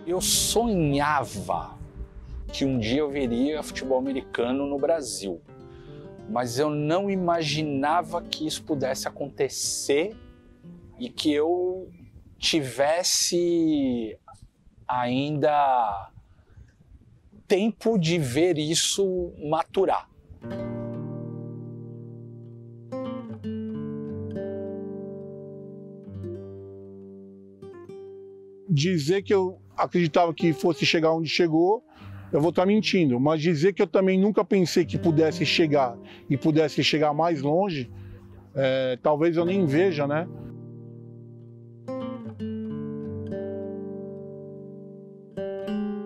Eu sonhava que um dia eu veria futebol americano no Brasil, mas eu não imaginava que isso pudesse acontecer e que eu tivesse ainda tempo de ver isso maturar. Dizer que eu acreditava que fosse chegar onde chegou, eu vou estar mentindo, mas dizer que eu também nunca pensei que pudesse chegar e pudesse chegar mais longe, talvez eu nem veja, né?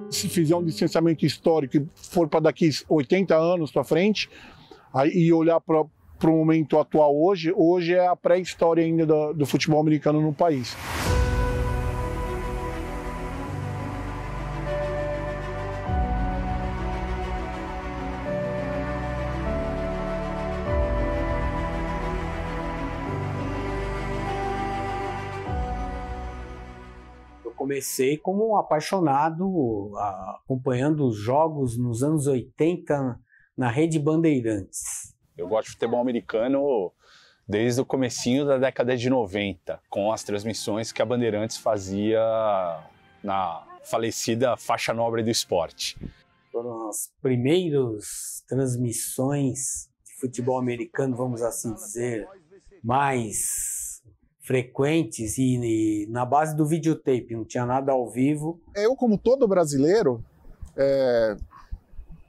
Se fizer um licenciamento histórico e for para daqui 80 anos para frente, aí, e olhar para o momento atual hoje é a pré-história ainda do futebol americano no país. Comecei como um apaixonado, acompanhando os jogos nos anos 80 na Rede Bandeirantes. Eu gosto de futebol americano desde o comecinho da década de 90, com as transmissões que a Bandeirantes fazia na falecida faixa nobre do esporte. Foram as primeiras transmissões de futebol americano, vamos assim dizer, mais frequentes e na base do videotape, não tinha nada ao vivo. Eu, como todo brasileiro,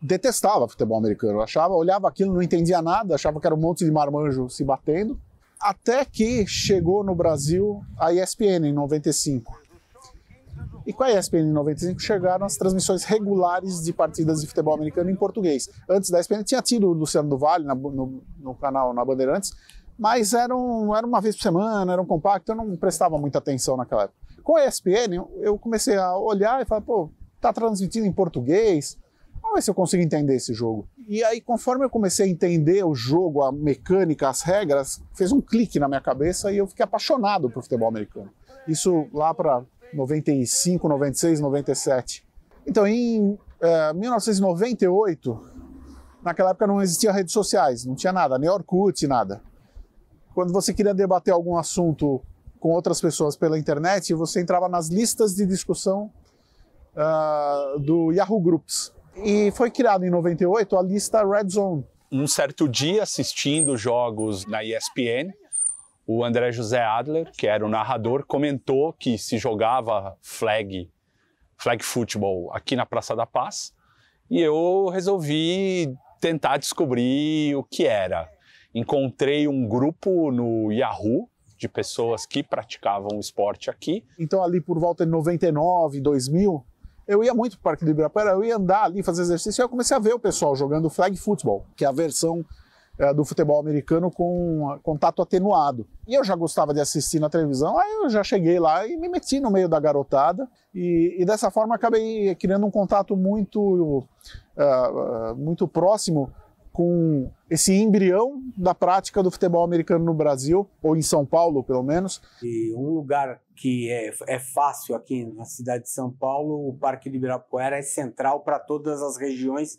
detestava futebol americano. Olhava aquilo, não entendia nada, achava que era um monte de marmanjo se batendo. Até que chegou no Brasil a ESPN em 95. E com a ESPN em 95 chegaram as transmissões regulares de partidas de futebol americano em português. Antes da ESPN tinha tido o Luciano do Vale no canal, na Bandeirantes, mas era uma vez por semana, era um compacto, eu não prestava muita atenção naquela época. Com a ESPN, eu comecei a olhar e falar, pô, tá transmitindo em português, vamos ver se eu consigo entender esse jogo. E aí, conforme eu comecei a entender o jogo, a mecânica, as regras, fez um clique na minha cabeça e eu fiquei apaixonado por futebol americano. Isso lá para 95, 96, 97. Então, em 1998, naquela época não existia redes sociais, não tinha nada, nem Orkut, nada. Quando você queria debater algum assunto com outras pessoas pela internet, você entrava nas listas de discussão do Yahoo Groups. E foi criado em 98 a lista Red Zone. Um certo dia, assistindo jogos na ESPN, o André José Adler, que era o narrador, comentou que se jogava flag football aqui na Praça da Paz, e eu resolvi tentar descobrir o que era. Encontrei um grupo no Yahoo de pessoas que praticavam o esporte aqui. Então ali por volta de 99, 2000, eu ia muito para o Parque do Ibirapuera, eu ia andar ali, fazer exercício, e eu comecei a ver o pessoal jogando flag football, que é a versão do futebol americano com contato atenuado. E eu já gostava de assistir na televisão, aí eu já cheguei lá e me meti no meio da garotada, e dessa forma acabei criando um contato muito próximo com esse embrião da prática do futebol americano no Brasil, ou em São Paulo, pelo menos. E um lugar que é fácil aqui na cidade de São Paulo, o Parque do Ibirapuera é central para todas as regiões,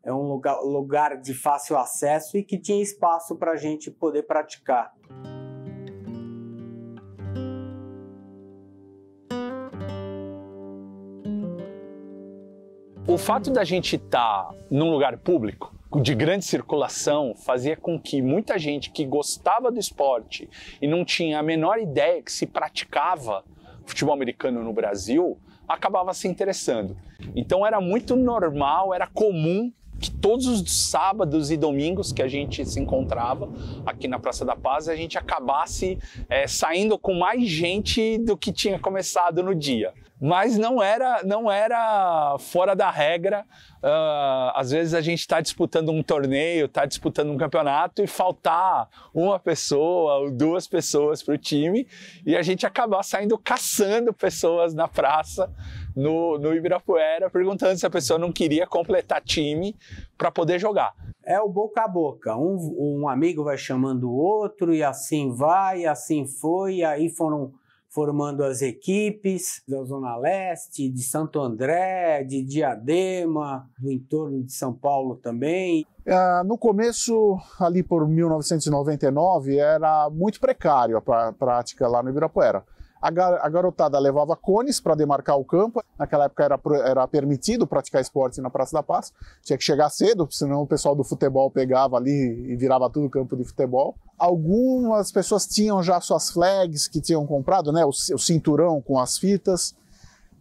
é um lugar de fácil acesso e que tinha espaço para a gente poder praticar. O fato da gente estar num lugar público, de grande circulação, fazia com que muita gente que gostava do esporte e não tinha a menor ideia que se praticava futebol americano no Brasil, acabava se interessando. Então era muito normal, era comum que todos os sábados e domingos que a gente se encontrava aqui na Praça da Paz, a gente acabasse saindo com mais gente do que tinha começado no dia. Mas não era fora da regra. Às vezes a gente está disputando um torneio, está disputando um campeonato e faltar uma pessoa ou duas pessoas para o time e a gente acabar saindo caçando pessoas na praça, no Ibirapuera, perguntando se a pessoa não queria completar time para poder jogar. É o boca a boca, um amigo vai chamando o outro e assim vai, assim foi, e aí foram formando as equipes da Zona Leste, de Santo André, de Diadema, do entorno de São Paulo também. No começo, ali por 1999, era muito precário a prática lá no Ibirapuera. A garotada levava cones para demarcar o campo. Naquela época era permitido praticar esporte na Praça da Paz. Tinha que chegar cedo, senão o pessoal do futebol pegava ali e virava tudo campo de futebol. Algumas pessoas tinham já suas flags que tinham comprado, né, o cinturão com as fitas.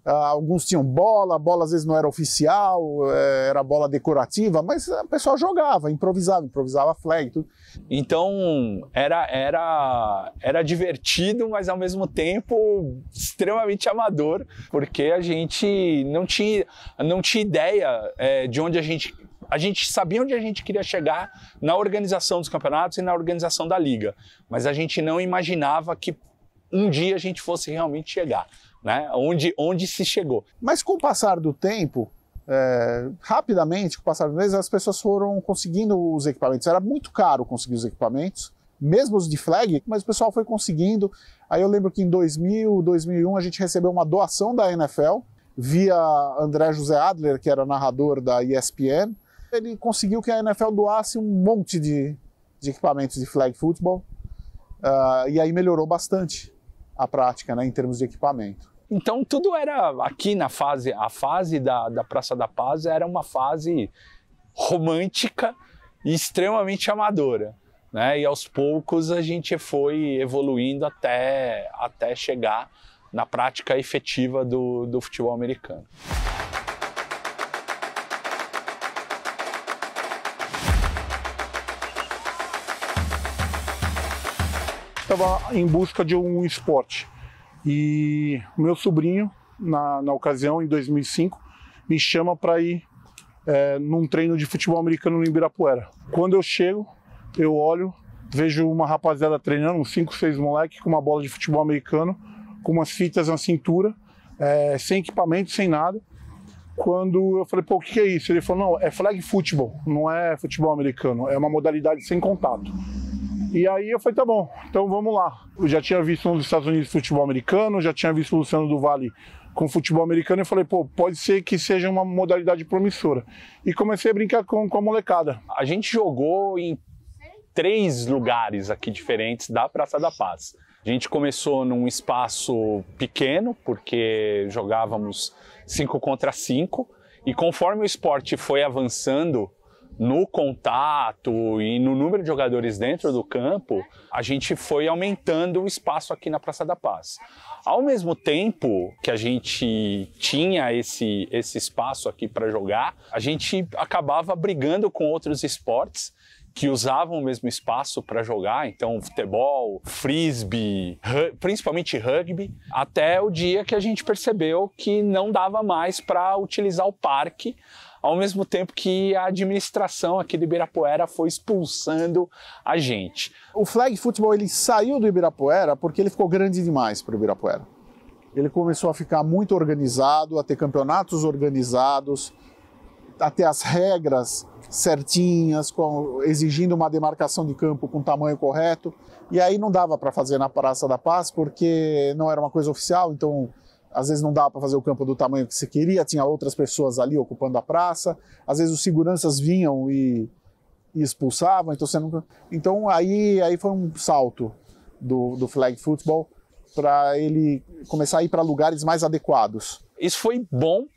Alguns tinham bola às vezes não era oficial, era bola decorativa, mas o pessoal jogava, improvisava flag, tudo. Então era divertido, mas ao mesmo tempo extremamente amador, porque a gente não tinha ideia de onde a gente sabia onde a gente queria chegar na organização dos campeonatos e na organização da liga, mas a gente não imaginava que um dia a gente fosse realmente chegar, né? Onde se chegou. Mas com o passar do tempo, rapidamente, com o passar do mês, as pessoas foram conseguindo os equipamentos. Era muito caro conseguir os equipamentos, mesmo os de flag, mas o pessoal foi conseguindo. Aí eu lembro que em 2000, 2001, a gente recebeu uma doação da NFL, via André José Adler, que era narrador da ESPN. Ele conseguiu que a NFL doasse um monte de equipamentos de flag football, e aí melhorou bastante a prática, né, em termos de equipamento. Então tudo era aqui a fase da Praça da Paz era uma fase romântica e extremamente amadora, né? E aos poucos a gente foi evoluindo até chegar na prática efetiva do futebol americano. Estava em busca de um esporte e o meu sobrinho, na ocasião, em 2005, me chama para ir num treino de futebol americano no Ibirapuera. Quando eu chego, eu olho, vejo uma rapaziada treinando, uns 5, 6 moleques com uma bola de futebol americano, com umas fitas na cintura, sem equipamento, sem nada. Quando eu falei, pô, o que é isso? Ele falou, não, é flag football, não é futebol americano, é uma modalidade sem contato. E aí eu falei, tá bom, então vamos lá. Eu já tinha visto nos Estados Unidos futebol americano, já tinha visto o Luciano do Vale com futebol americano e falei, pô, pode ser que seja uma modalidade promissora. E comecei a brincar com a molecada. A gente jogou em 3 lugares aqui diferentes da Praça da Paz. A gente começou num espaço pequeno, porque jogávamos 5 contra 5, e conforme o esporte foi avançando no contato e no número de jogadores dentro do campo, a gente foi aumentando o espaço aqui na Praça da Paz. Ao mesmo tempo que a gente tinha esse espaço aqui para jogar, a gente acabava brigando com outros esportes que usavam o mesmo espaço para jogar, então futebol, frisbee, principalmente rugby, até o dia que a gente percebeu que não dava mais para utilizar o parque, ao mesmo tempo que a administração aqui do Ibirapuera foi expulsando a gente. O flag football ele saiu do Ibirapuera porque ele ficou grande demais para o Ibirapuera. Ele começou a ficar muito organizado, a ter campeonatos organizados, a ter as regras certinhas, exigindo uma demarcação de campo com tamanho correto. E aí não dava para fazer na Praça da Paz porque não era uma coisa oficial, então às vezes não dava para fazer o campo do tamanho que você queria, tinha outras pessoas ali ocupando a praça, às vezes os seguranças vinham e expulsavam, então você não... Então aí foi um salto do flag football para ele começar a ir para lugares mais adequados. Isso foi bom,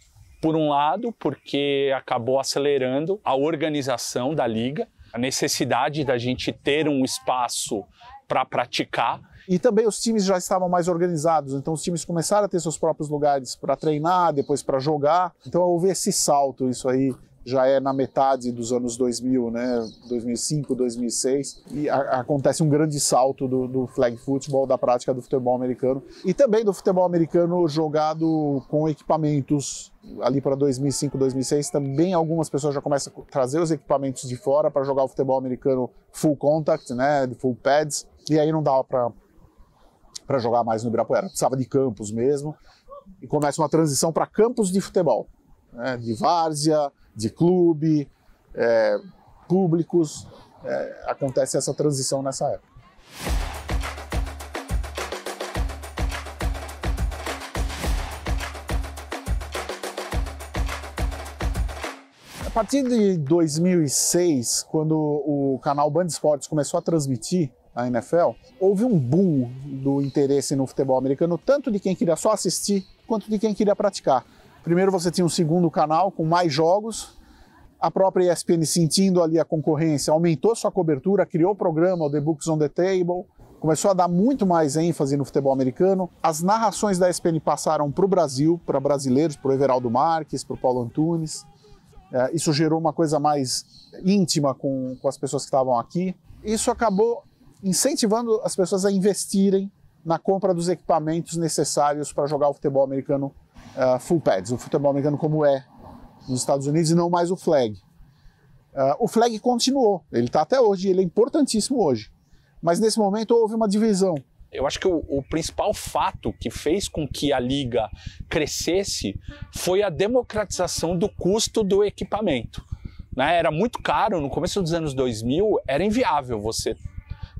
por um lado, porque acabou acelerando a organização da liga, a necessidade da gente ter um espaço para praticar. E também os times já estavam mais organizados, então os times começaram a ter seus próprios lugares para treinar, depois para jogar. Então houve esse salto, isso aí já é na metade dos anos 2000, né? 2005, 2006, e acontece um grande salto do flag football, da prática do futebol americano, e também do futebol americano jogado com equipamentos. Ali para 2005, 2006, também algumas pessoas já começam a trazer os equipamentos de fora para jogar o futebol americano full contact, né? Full pads, e aí não dava para jogar mais no Ibirapuera, precisava de campos mesmo, e começa uma transição para campos de futebol, né, de várzea, de clube, públicos, acontece essa transição nessa época. partir de 2006, quando o canal Band Esportes começou a transmitir a NFL, houve um boom do interesse no futebol americano, tanto de quem queria só assistir, quanto de quem queria praticar. Primeiro você tinha um segundo canal com mais jogos, a própria ESPN, sentindo ali a concorrência, aumentou sua cobertura, criou o programa, o The Books on the Table, começou a dar muito mais ênfase no futebol americano. As narrações da ESPN passaram para o Brasil, para brasileiros, para o Everaldo Marques, para o Paulo Antunes. Isso gerou uma coisa mais íntima com as pessoas que estavam aqui. Isso acabou incentivando as pessoas a investirem na compra dos equipamentos necessários para jogar o futebol americano full pads, o futebol americano como é nos Estados Unidos, e não mais o flag. O flag continuou, ele está até hoje, ele é importantíssimo hoje, mas nesse momento houve uma divisão. Eu acho que o principal fato que fez com que a liga crescesse foi a democratização do custo do equipamento. Era muito caro, no começo dos anos 2000 era inviável você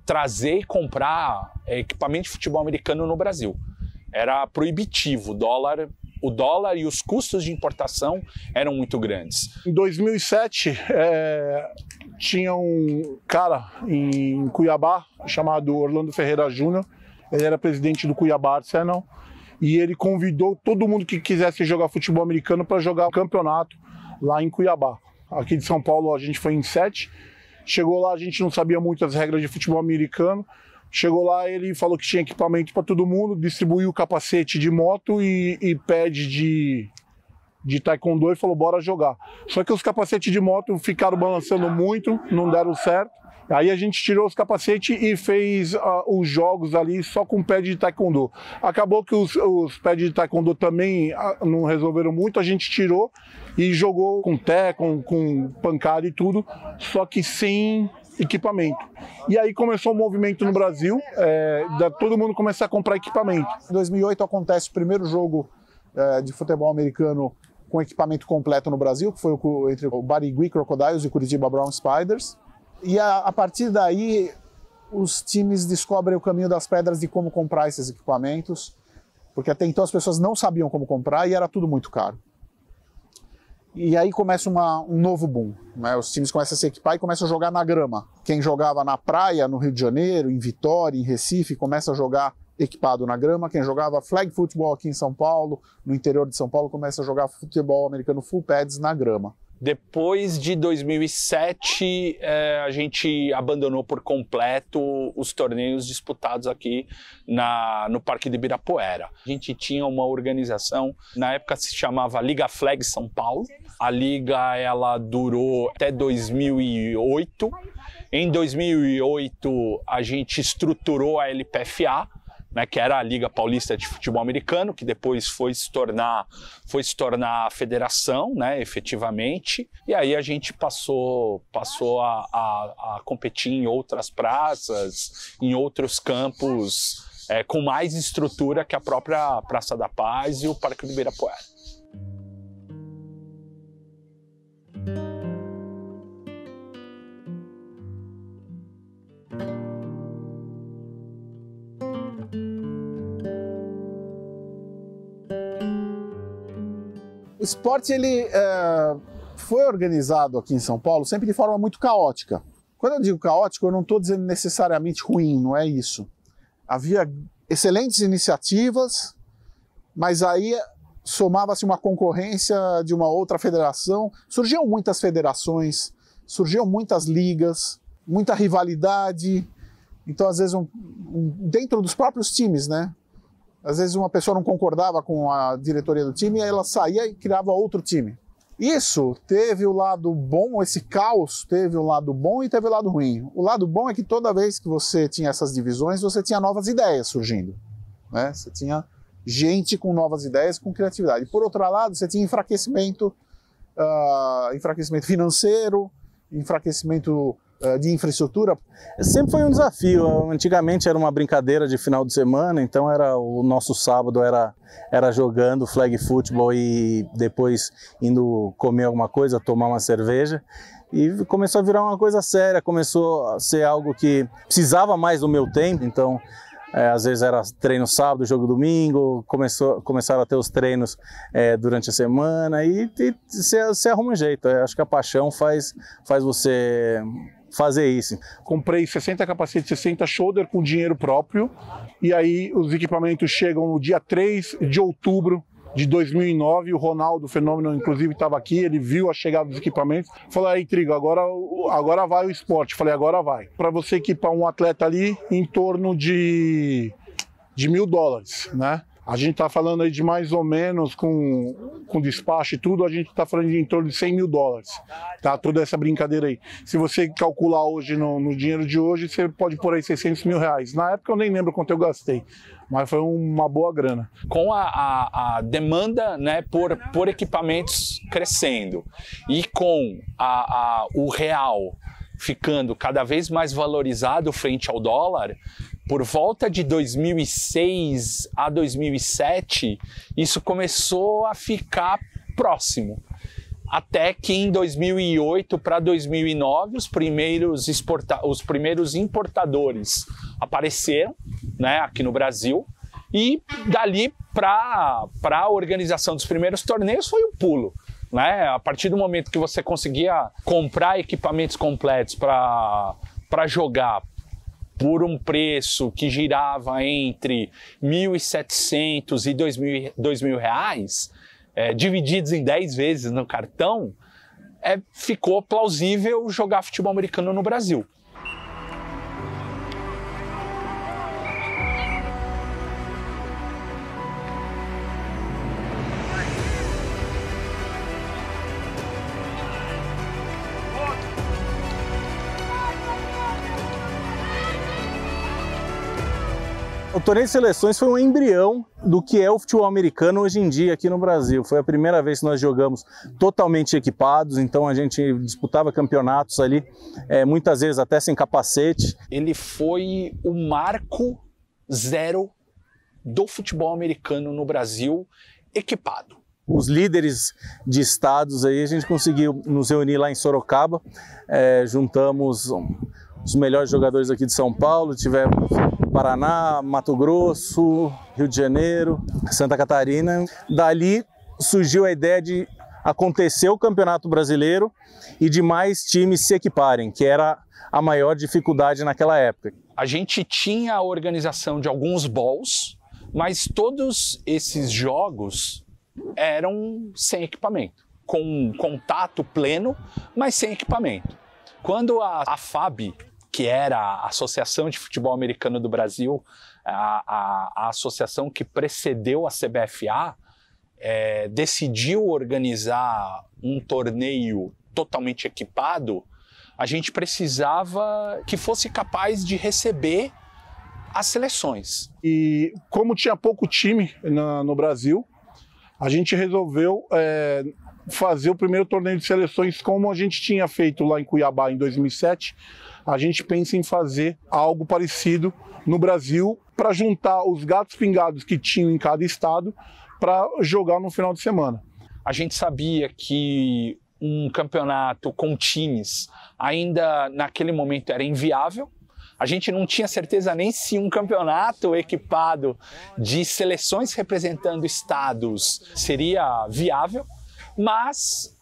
trazer e comprar equipamento de futebol americano no Brasil. Era proibitivo, o dólar e os custos de importação eram muito grandes. Em 2007, tinha um cara em Cuiabá, chamado Orlando Ferreira Júnior, ele era presidente do Cuiabá Arsenal, e ele convidou todo mundo que quisesse jogar futebol americano para jogar campeonato lá em Cuiabá. Aqui de São Paulo a gente foi em 7, chegou lá, a gente não sabia muito as regras de futebol americano. Chegou lá, ele falou que tinha equipamento para todo mundo, distribuiu o capacete de moto e pad de taekwondo e falou, bora jogar. Só que os capacetes de moto ficaram balançando muito, não deram certo. Aí a gente tirou os capacetes e fez os jogos ali só com pad de taekwondo. Acabou que os pads de taekwondo também não resolveram muito, a gente tirou e jogou com com pancada e tudo, só que sem equipamento. E aí começou um movimento no Brasil, todo mundo começar a comprar equipamento. Em 2008 acontece o primeiro jogo de futebol americano com equipamento completo no Brasil, que foi entre o Barigui Crocodiles e o Curitiba Brown Spiders. E a partir daí os times descobrem o caminho das pedras de como comprar esses equipamentos, porque até então as pessoas não sabiam como comprar e era tudo muito caro. E aí começa um novo boom, né? Os times começam a se equipar e começam a jogar na grama. Quem jogava na praia, no Rio de Janeiro, em Vitória, em Recife, começa a jogar equipado na grama. Quem jogava flag football aqui em São Paulo, no interior de São Paulo, começa a jogar futebol americano full pads na grama. Depois de 2007, a gente abandonou por completo os torneios disputados aqui no Parque de Ibirapuera. A gente tinha uma organização, na época se chamava Liga Flag São Paulo. A liga ela durou até 2008. Em 2008, a gente estruturou a LPFA, que era a Liga Paulista de Futebol Americano, que depois foi se tornar a federação, efetivamente. E aí a gente passou a competir em outras praças, em outros campos, com mais estrutura que a própria Praça da Paz e o Parque do Ibirapuera. O esporte ele foi organizado aqui em São Paulo sempre de forma muito caótica. Quando eu digo caótico, eu não estou dizendo necessariamente ruim, não é isso. Havia excelentes iniciativas, mas aí somava-se uma concorrência de uma outra federação. Surgiam muitas federações, surgiam muitas ligas, muita rivalidade. Então, às vezes, dentro dos próprios times, né? Às vezes uma pessoa não concordava com a diretoria do time e ela saía e criava outro time. Isso teve o lado bom, esse caos teve o lado bom e teve o lado ruim. O lado bom é que toda vez que você tinha essas divisões, você tinha novas ideias surgindo, né? Você tinha gente com novas ideias, com criatividade. Por outro lado, você tinha enfraquecimento financeiro, enfraquecimento de infraestrutura. Sempre foi um desafio. Antigamente era uma brincadeira de final de semana, então o nosso sábado era jogando flag football e depois indo comer alguma coisa, tomar uma cerveja. E começou a virar uma coisa séria, começou a ser algo que precisava mais do meu tempo, então às vezes era treino sábado, jogo domingo, começaram a ter os treinos durante a semana e você arruma um jeito. Acho que a paixão faz você fazer isso. Comprei 60 capacetes, 60 shoulder com dinheiro próprio, e aí os equipamentos chegam no dia 3 de outubro de 2009, o Ronaldo Fenômeno, inclusive, estava aqui, ele viu a chegada dos equipamentos, falou, aí, Trigo, agora vai o esporte. Falei, agora vai. Para você equipar um atleta ali, em torno de $1.000, né? A gente está falando aí de mais ou menos, com despacho e tudo, a gente está falando de em torno de $100.000, tá? Toda essa brincadeira aí. Se você calcular hoje no dinheiro de hoje, você pode pôr aí R$600 mil. Na época eu nem lembro quanto eu gastei, mas foi uma boa grana. Com a demanda, né, por equipamentos crescendo e com o real ficando cada vez mais valorizado frente ao dólar, por volta de 2006 a 2007, isso começou a ficar próximo. Até que em 2008 para 2009, os primeiros importadores apareceram, né, aqui no Brasil, e dali para a organização dos primeiros torneios foi um pulo. Né? A partir do momento que você conseguia comprar equipamentos completos para jogar por um preço que girava entre R$1.700 e R$2.000, divididos em 10 vezes no cartão, ficou plausível jogar futebol americano no Brasil. O torneio de seleções foi um embrião do que é o futebol americano hoje em dia aqui no Brasil. Foi a primeira vez que nós jogamos totalmente equipados, então a gente disputava campeonatos ali, muitas vezes até sem capacete. Ele foi o marco zero do futebol americano no Brasil equipado. Os líderes de estados aí, a gente conseguiu nos reunir lá em Sorocaba, juntamos os melhores jogadores aqui de São Paulo, tivemos Paraná, Mato Grosso, Rio de Janeiro, Santa Catarina. Dali surgiu a ideia de acontecer o Campeonato Brasileiro e de mais times se equiparem, que era a maior dificuldade naquela época. A gente tinha a organização de alguns bowls, mas todos esses jogos eram sem equipamento, com contato pleno, mas sem equipamento. Quando a FAB, que era a Associação de Futebol Americano do Brasil, a associação que precedeu a CBFA, decidiu organizar um torneio totalmente equipado, a gente precisava que fosse capaz de receber as seleções. E como tinha pouco time no Brasil, a gente resolveu fazer o primeiro torneio de seleções como a gente tinha feito lá em Cuiabá em 2007. A gente pensa em fazer algo parecido no Brasil para juntar os gatos pingados que tinham em cada estado para jogar no final de semana. A gente sabia que um campeonato com times ainda naquele momento era inviável. A gente não tinha certeza nem se um campeonato equipado de seleções representando estados seria viável. Mas,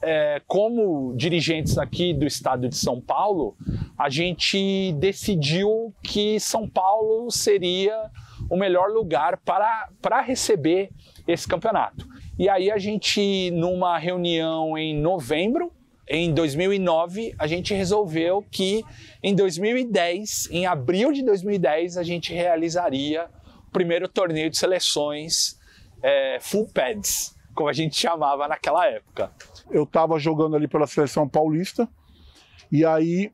como dirigentes aqui do estado de São Paulo, a gente decidiu que São Paulo seria o melhor lugar para receber esse campeonato. E aí a gente, numa reunião em novembro, em 2009, a gente resolveu que em 2010, em abril de 2010, a gente realizaria o primeiro torneio de seleções full pads, como a gente chamava naquela época. Eu estava jogando ali pela seleção paulista, e aí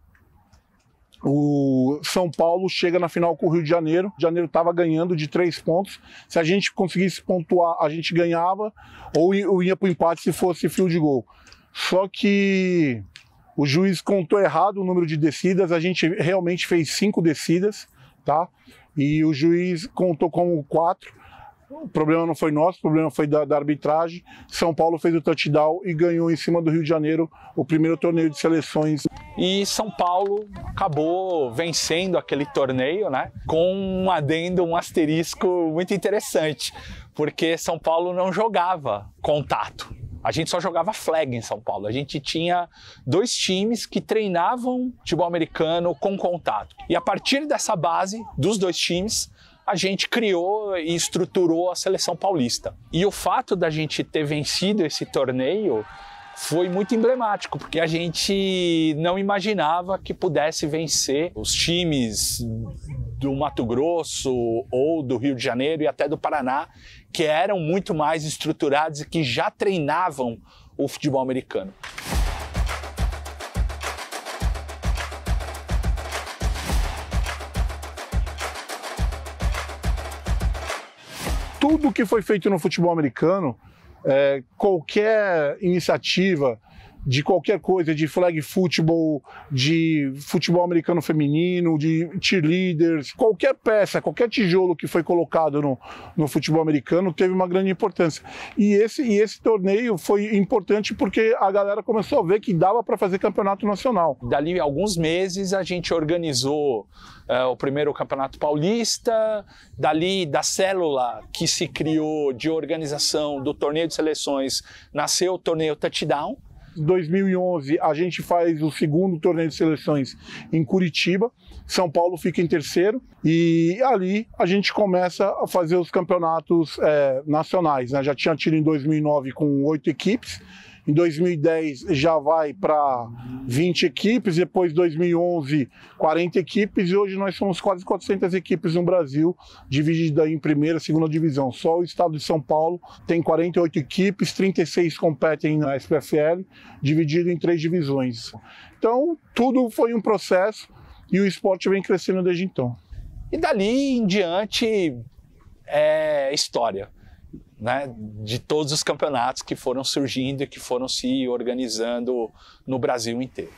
o São Paulo chega na final com o Rio de Janeiro. O Janeiro estava ganhando de 3 pontos. Se a gente conseguisse pontuar, a gente ganhava, ou ia para o empate se fosse field goal. Só que o juiz contou errado o número de descidas. A gente realmente fez 5 descidas, tá? E o juiz contou como 4. O problema não foi nosso, o problema foi da arbitragem. São Paulo fez o touchdown e ganhou em cima do Rio de Janeiro o primeiro torneio de seleções. E São Paulo acabou vencendo aquele torneio, né, com um adendo, um asterisco muito interessante, porque São Paulo não jogava contato. A gente só jogava flag em São Paulo. A gente tinha 2 times que treinavam futebol americano com contato. E a partir dessa base, dos 2 times, a gente criou e estruturou a seleção paulista. E o fato da gente ter vencido esse torneio foi muito emblemático, porque a gente não imaginava que pudesse vencer os times do Mato Grosso ou do Rio de Janeiro e até do Paraná, que eram muito mais estruturados e que já treinavam o futebol americano. Tudo que foi feito no futebol americano, qualquer iniciativa de qualquer coisa, de flag football, de futebol americano feminino, de cheerleaders, qualquer peça, qualquer tijolo que foi colocado no futebol americano teve uma grande importância. E esse torneio foi importante porque a galera começou a ver que dava para fazer campeonato nacional. Dali a alguns meses a gente organizou o primeiro campeonato paulista, dali da célula que se criou de organização do torneio de seleções nasceu o torneio Touchdown. Em 2011 a gente faz o segundo torneio de seleções em Curitiba, São Paulo fica em terceiro e ali a gente começa a fazer os campeonatos nacionais, né? Já tinha tido em 2009 com 8 equipes, em 2010 já vai para 20 equipes, depois 2011 40 equipes e hoje nós somos quase 400 equipes no Brasil, divididas em primeira e segunda divisão. Só o estado de São Paulo tem 48 equipes, 36 competem na SPFL, dividido em 3 divisões. Então tudo foi um processo e o esporte vem crescendo desde então. E dali em diante é história, né, de todos os campeonatos que foram surgindo e que foram se organizando no Brasil inteiro.